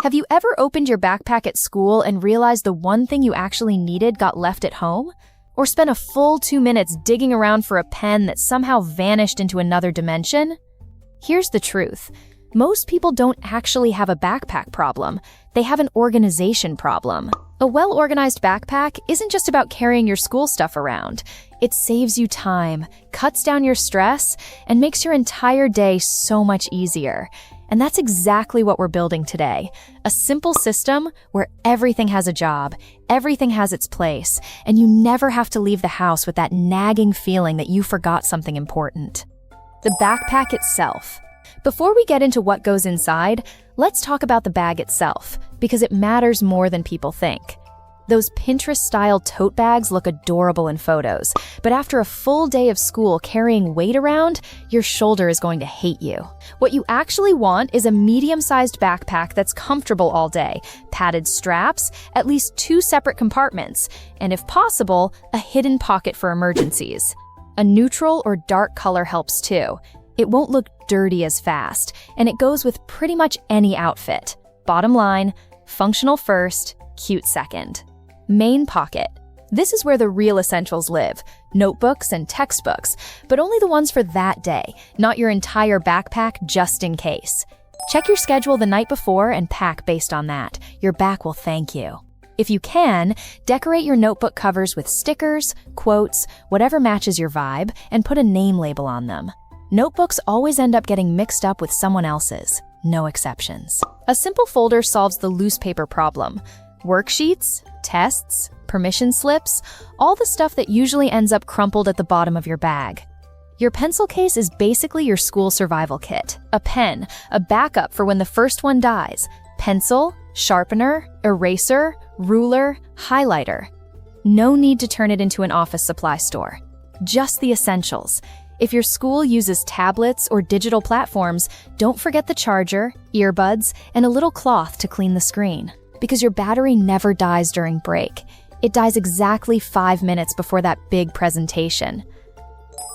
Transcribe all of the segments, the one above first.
Have you ever opened your backpack at school and realized the one thing you actually needed got left at home? Or spent a full 2 minutes digging around for a pen that somehow vanished into another dimension? Here's the truth. Most people don't actually have a backpack problem. They have an organization problem. A well-organized backpack isn't just about carrying your school stuff around. It saves you time, cuts down your stress, and makes your entire day so much easier. And that's exactly what we're building today. A simple system where everything has a job, everything has its place, and you never have to leave the house with that nagging feeling that you forgot something important. The backpack itself. Before we get into what goes inside, let's talk about the bag itself, because it matters more than people think. Those Pinterest-style tote bags look adorable in photos, but after a full day of school carrying weight around, your shoulder is going to hate you. What you actually want is a medium-sized backpack that's comfortable all day, padded straps, at least 2 separate compartments, and if possible, a hidden pocket for emergencies. A neutral or dark color helps too. It won't look dirty as fast, and it goes with pretty much any outfit. Bottom line, functional first, cute second. Main pocket. This is where the real essentials live. Notebooks and textbooks, but only the ones for that day, not your entire backpack just in case. Check your schedule the night before and pack based on that. Your back will thank you. If you can, decorate your notebook covers with stickers, quotes, whatever matches your vibe, and put a name label on them. Notebooks always end up getting mixed up with someone else's. No exceptions. A simple folder solves the loose paper problem. Worksheets, tests, permission slips, all the stuff that usually ends up crumpled at the bottom of your bag. Your pencil case is basically your school survival kit. A pen, a backup for when the first one dies. Pencil, sharpener, eraser, ruler, highlighter. No need to turn it into an office supply store. Just the essentials. If your school uses tablets or digital platforms, don't forget the charger, earbuds, and a little cloth to clean the screen. Because your battery never dies during break. It dies exactly 5 minutes before that big presentation.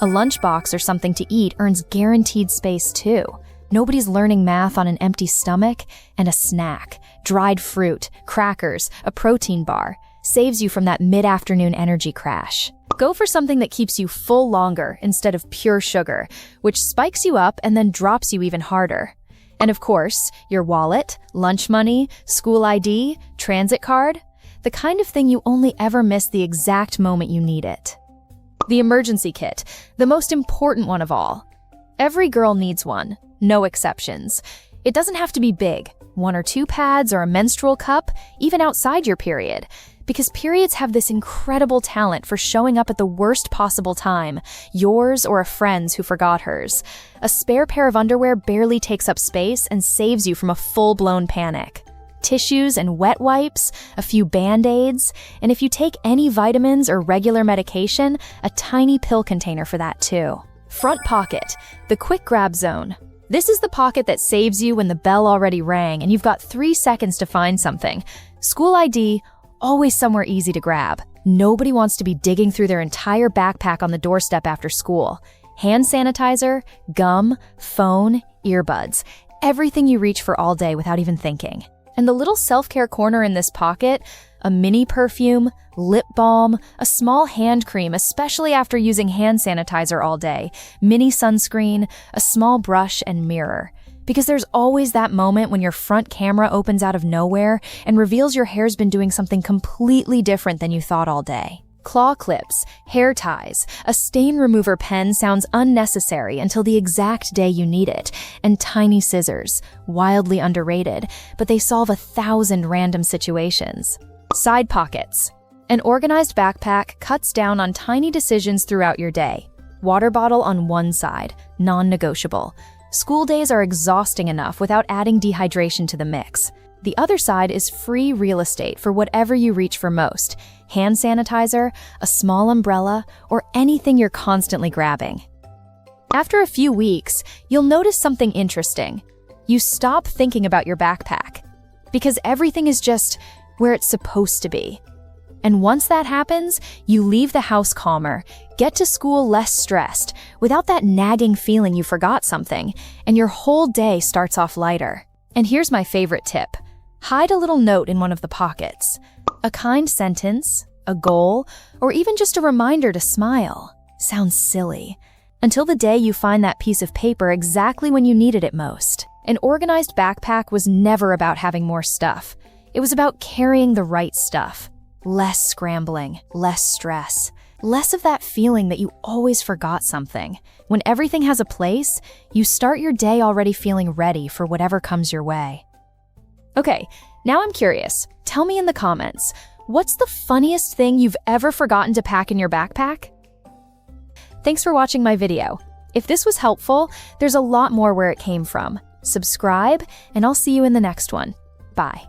A lunchbox or something to eat earns guaranteed space too. Nobody's learning math on an empty stomach, and a snack, dried fruit, crackers, a protein bar, saves you from that mid-afternoon energy crash. Go for something that keeps you full longer instead of pure sugar, which spikes you up and then drops you even harder. And of course, your wallet, lunch money, school ID, transit card, the kind of thing you only ever miss the exact moment you need it. The emergency kit, the most important one of all. Every girl needs one, no exceptions. It doesn't have to be big, 1 or 2 pads or a menstrual cup, even outside your period. Because periods have this incredible talent for showing up at the worst possible time, yours or a friend's who forgot hers. A spare pair of underwear barely takes up space and saves you from a full-blown panic. Tissues and wet wipes, a few Band-Aids, and if you take any vitamins or regular medication, a tiny pill container for that too. Front pocket, the quick grab zone. This is the pocket that saves you when the bell already rang and you've got 3 seconds to find something. School ID, always somewhere easy to grab. Nobody wants to be digging through their entire backpack on the doorstep after school. Hand sanitizer, gum, phone, earbuds. Everything you reach for all day without even thinking. And the little self-care corner in this pocket, a mini perfume, lip balm, a small hand cream, especially after using hand sanitizer all day, mini sunscreen, a small brush, and mirror. Because there's always that moment when your front camera opens out of nowhere and reveals your hair's been doing something completely different than you thought all day. Claw clips, hair ties, a stain remover pen sounds unnecessary until the exact day you need it, and tiny scissors, wildly underrated, but they solve 1,000 random situations. Side pockets. An organized backpack cuts down on tiny decisions throughout your day. Water bottle on one side, non-negotiable. School days are exhausting enough without adding dehydration to the mix. The other side is free real estate for whatever you reach for most. Hand sanitizer, a small umbrella, or anything you're constantly grabbing. After a few weeks, you'll notice something interesting. You stop thinking about your backpack. Because everything is just where it's supposed to be. And once that happens, you leave the house calmer, get to school less stressed, without that nagging feeling you forgot something, and your whole day starts off lighter. And here's my favorite tip. Hide a little note in one of the pockets. A kind sentence, a goal, or even just a reminder to smile. Sounds silly. Until the day you find that piece of paper exactly when you needed it most. An organized backpack was never about having more stuff. It was about carrying the right stuff. Less scrambling, less stress, less of that feeling that you always forgot something. When everything has a place, you start your day already feeling ready for whatever comes your way. Okay, now I'm curious. Tell me in the comments, what's the funniest thing you've ever forgotten to pack in your backpack? Thanks for watching my video. If this was helpful, there's a lot more where it came from. Subscribe, and I'll see you in the next one. Bye.